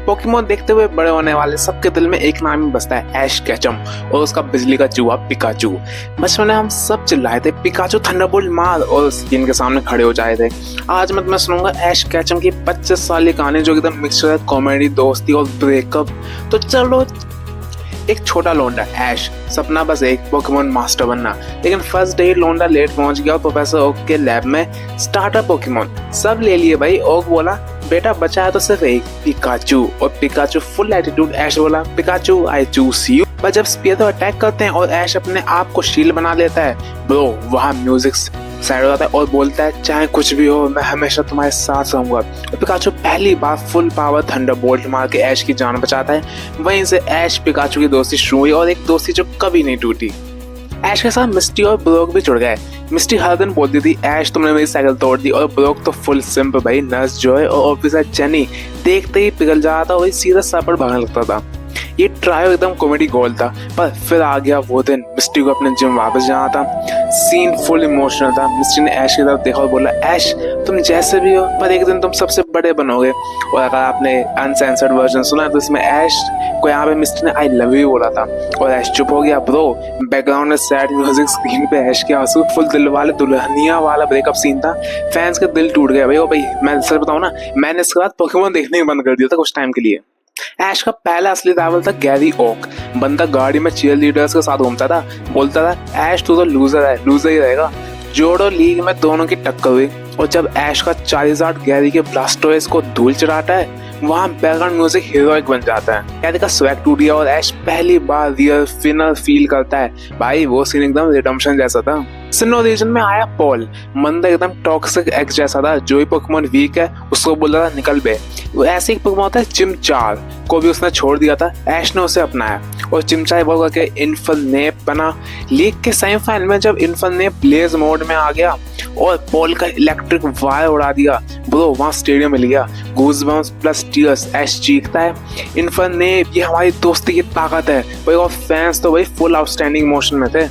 Pokemon देखते हुए बड़े होने वाले सबके दिल में एक नाम ही बसता है, ऐश केचम और उसका बिजली का चूहा पिकाचू। बचपन में हम सब चिल्लाए थे पिकाचू थंडरबोल्ट मार और स्क्रीन के सामने खड़े हो जाए थे। आज मैं सुनूंगा ऐश केचम की 25 साल की कहानी जो एकदम मिक्सचर है कॉमेडी, दोस्ती और ब्रेकअप। तो चलो, एक छोटा लौंडा ऐश, सपना बस एक पोकेमोन मास्टर बनना। लेकिन फर्स्ट डे लौंडा लेट पहुंच गया प्रोफेसर ओक के लैब में स्टार्टर पोकेमोन सब ले लिए भाई। ओक बोला बेटा बचा है तो सिर्फ एक, पिकाचू। और पिकाचू फुल एटीट्यूड ऐश बोला पिकाचू आई चूज यू। पर जब स्पीयर अटैक करते हैं और ऐश अपने आप को शील्ड बना लेता है, ब्रो वहाँ म्यूजिक साइड हो जाता है और बोलता है चाहे कुछ भी हो मैं हमेशा तुम्हारे साथ रहूंगा। पिकाचू पहली बार फुल पावर थंडरबोल्ट मार के ऐश की जान बचाता है। वहीं से ऐश पिकाचू की दोस्ती शुरू हुई और एक दोस्ती जो कभी नहीं टूटी। ऐश के साथ मिस्टी और ब्रोक भी जुड़ गए। मिस्टी हर दिन बोलती थी ऐश तुमने मेरी साइकिल तोड़ दी, और ब्रोक तो फुल सिंप भाई। नर्स जॉय और ऑफिसर जेनी देखते ही पिघल जाता था, वही सीधा सर पर भागने लगता था। ये ट्रायो एकदम कॉमेडी गोल्ड था। पर फिर आ गया वो दिन मिस्टी को अपने जिम वापस जाना था। सीन फुल इमोशनल था। मिस्टी ने ऐश की तरफ देखा और बोला ऐश तुम जैसे भी हो पर एक दिन तुम सबसे बड़े बनोगे। और अगर आपने अनसेंसर्ड वर्जन सुना तो इसमें ऐश को यहाँ पे मिस्टी ने आई लव यू बोला था और ऐश चुप हो गया। ब्रो बैकग्राउंड में सैड म्यूजिक, स्क्रीन पे ऐश के आंसू, फुल दिल वाले दुल्हनिया वाला ब्रेकअप सीन था। फैंस का दिल टूट गया भाई। ओ भाई मैं सच बताऊं ना, मैंने इसके बाद पोकेमोन देखने ही बंद कर दिया था कुछ टाइम के लिए। ऐश का पहला असली राइवल था गैरी ओक। बंदा गाड़ी में चीयर लीडर्स के साथ घूमता था, बोलता था ऐश तू तो लूजर है, लूजर ही रहेगा। जोड़ो लीग में दोनों की टक्कर हुई और जब ऐश का चार्जर गैरी के ब्लास्टोइस को धूल चढ़ाता है, वहाँ बैकग्राउंड म्यूजिक हीरोइक बन जाता है। गैरी का स्वैग टूट गया और ऐश पहली बार रियल फिनल फील करता है भाई। वो सीन एकदम रिडेम्पशन जैसा था। सिनो रीजन में आया पॉल, मंदा एकदम टॉक्सिक एक्स जैसा था। जो ही पोकेमोन वीक है उसको बोला था निकल बे। वो ऐसे एक पोकेमोन होता है चिमचार को भी उसने छोड़ दिया था, ऐश ने उसे अपनाया और चिमचार इवॉल्व करके इन्फरनेप बना। लीग के सेमीफाइनल में जब इन्फरनेप ब्लेज मोड में आ गया और पॉल का इलेक्ट्रिक वायर उड़ा दिया, ब्रो वहाँ स्टेडियम मिल गया। गूज़बम्प्स प्लस टीयर्स, ऐश चीखता है इन्फरनेप ये हमारी दोस्ती की ताकत है भाई। और फैंस तो भाई फुल आउटस्टैंडिंग इमोशन में थे।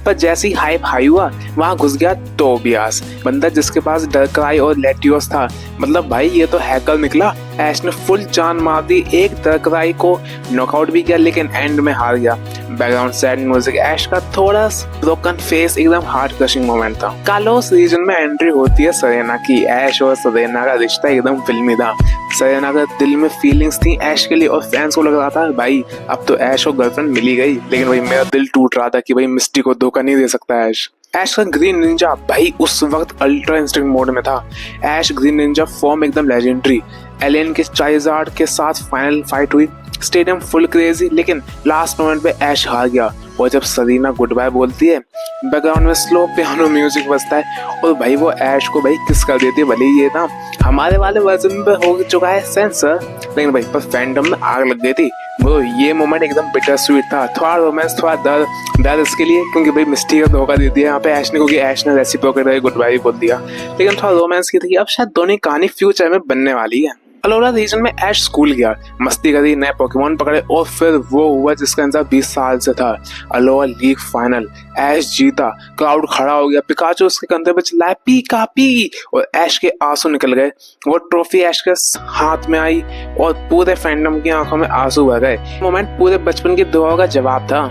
पर जैसे ही हाइप हाई हुआ वहां घुस गया टोबियास, बंदा जिसके पास डरक्राई और लेटियोस था। मतलब भाई ये तो हैकर निकला। ऐश ने फुल जान मार दी, एक डरक्राई को नॉकआउट भी किया लेकिन एंड में हार गया। बैकग्राउंड सैड म्यूजिक, ऐश का थोड़ा ब्रोकन फेस, एकदम हार्ट क्रशिंग मोमेंट था। कालोस रीजन में एंट्री होती है सरेना की। ऐश और सरेना का रिश्ता एकदम फिल्मी था। सरेना का दिल में फीलिंग्स थी ऐश के लिए और फैंस को लग रहा था भाई अब तो ऐश और गर्लफ्रेंड मिली गई। लेकिन भाई मेरा दिल टूट रहा था कि भाई मिस्टी को धोखा नहीं दे सकता ऐश। ऐश का ग्रीन निंजा भाई उस वक्त अल्ट्रा इंस्टिंक्ट मोड में था। ऐश ग्रीन निंजा फॉर्म एकदम लेजेंडरी। एलियन के चार्जर के साथ फाइनल फाइट हुई, स्टेडियम फुल क्रेजी, लेकिन लास्ट मोमेंट पे ऐश हार गया। और जब सरीना गुड बाय बोलती है, बैकग्राउंड में स्लो पियानो म्यूजिक बजता है और भाई वो ऐश को भाई किस कर देती है। भले ही ये ना हमारे वाले वर्जन पे हो चुका है सेंसर, लेकिन भाई पर फैंडम में आग लग गई थी। वो ये मोमेंट एकदम बिटर स्वीट था। थोड़ा रोमांस, थोड़ा दर्द इसके लिए क्योंकि भाई मिस्टी का धोखा दे दिया यहाँ पे ऐश ने, क्योंकि ऐश ने रेसिप्रोकेट गुड बाय बोल दिया। लेकिन थोड़ा रोमांस की थी। अब शायद दोनों कहानी फ्यूचर में बनने वाली है। अलोरा रीजन में ऐश स्कूल गया, मस्ती करी, नए पोकेमोन पकड़े और फिर वो हुआ जिसका इंतजार 20 साल से था, अलोरा लीग फाइनल। ऐश जीता, क्राउड खड़ा हो गया, पिकाचू उसके कंधे पे चिल्लाया पीका पी और ऐश के आंसू निकल गए। वो ट्रॉफी ऐश के हाथ में आई और पूरे फैंडम की आंखों में आंसू बह गए। मोमेंट पूरे बचपन की दुआओं का जवाब था।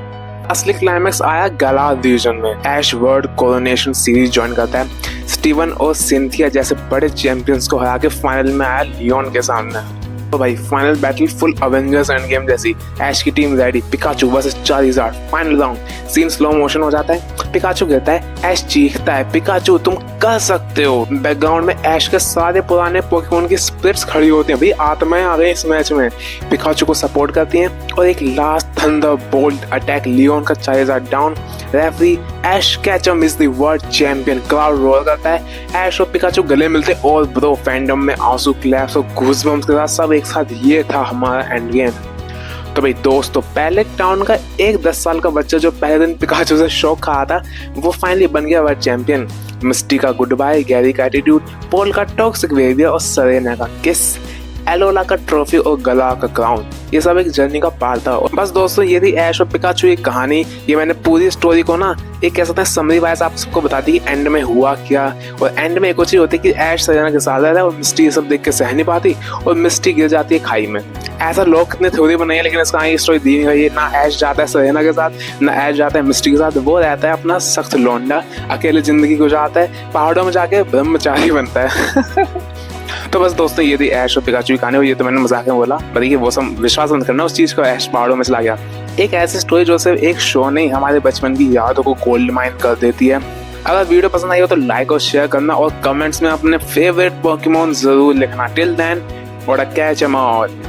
असली क्लाइमैक्स आया गला रीजन में। ऐश वर्ल्ड कोरोनेशन सीरीज ज्वाइन करता है। स्टीवन और सिंथिया जैसे बड़े चैंपियंस को हरा के फाइनल में आया लियोन के सामने। तो भाई final battle full Avengers Endgame जैसी। ऐश की team ready, Pikachu versus charger, final round. Scene slow motion हो जाता है, पिकाचू गिरता है, ऐश चीखता है पिकाचू तुम कर सकते हो। बैकग्राउंड में ऐश के सारे पुराने पोकेमोन की स्पिरिट्स खड़ी होती हैं, भाई आत्माएं आ गई इस मैच में। पिकाचू को सपोर्ट करती हैं और एक लास्ट थंडरबोल्ट अटैक, लियोन का charger down. Referee Ash Ketchum is the world champion. Crowd roll करता है, ऐश और पिकाचू गले मिलते और ब्रो फैंडम में आंसू, क्लैप्स और गूज़बम्प्स के साथ सब एक साथ। ये था हमारा एंड गेम। तो भाई दोस्तों पैलेट टाउन का एक 10 साल का बच्चा जो पहले दिन पिकाचू से शौक खा था, वो फाइनली बन गया वर्ल्ड चैंपियन। मिस्टी का गुड बाय, गैरी का एटीट्यूड, पॉल का टॉक्सिक बिहेवियर और सरेना का किस, एलोला का ट्रॉफी और गला का क्राउन, ये सब एक जर्नी का पार्ट था। बस दोस्तों ये थी ऐश और पिकाचू की कहानी। ये मैंने पूरी स्टोरी को ना एक कह सकते हैं समरी वाइज आप सबको बता दी एंड में हुआ क्या। और एंड में एक और चीज होती है कि ऐश सरेना के साथ रहता है और मिस्टी ये सब देख के सह नहीं पाती और मिस्टी गिर जाती है खाई में। ऐसा लोग कितने थ्योरी बनाई है, लेकिन इसका आगे स्टोरी दी नहीं गई है। ना ऐश जाता है सरेना के साथ, ना ऐश जाता है मिस्टी के साथ, वो रहता है अपना सख्त लौंडा, अकेले जिंदगी गुजारता है, पहाड़ों में जाके ब्रह्मचारी बनता है। तो बस दोस्तों, ये थी ऐश और पिकाचू की कहानी, और ये तो मैंने मजाक में बोला, बताइए वो सब विश्वास मत करना उस चीज को, ऐश पहाड़ों में चला गया। एक ऐसी स्टोरी जो सिर्फ एक शो नहीं, हमारे बचपन की यादों को गोल्ड माइन कर देती है। अगर वीडियो पसंद आई हो तो लाइक और शेयर करना, और कमेंट्स में अपने फेवरेट पोकेमोन जरूर लिखना। Till then, what a catch em all.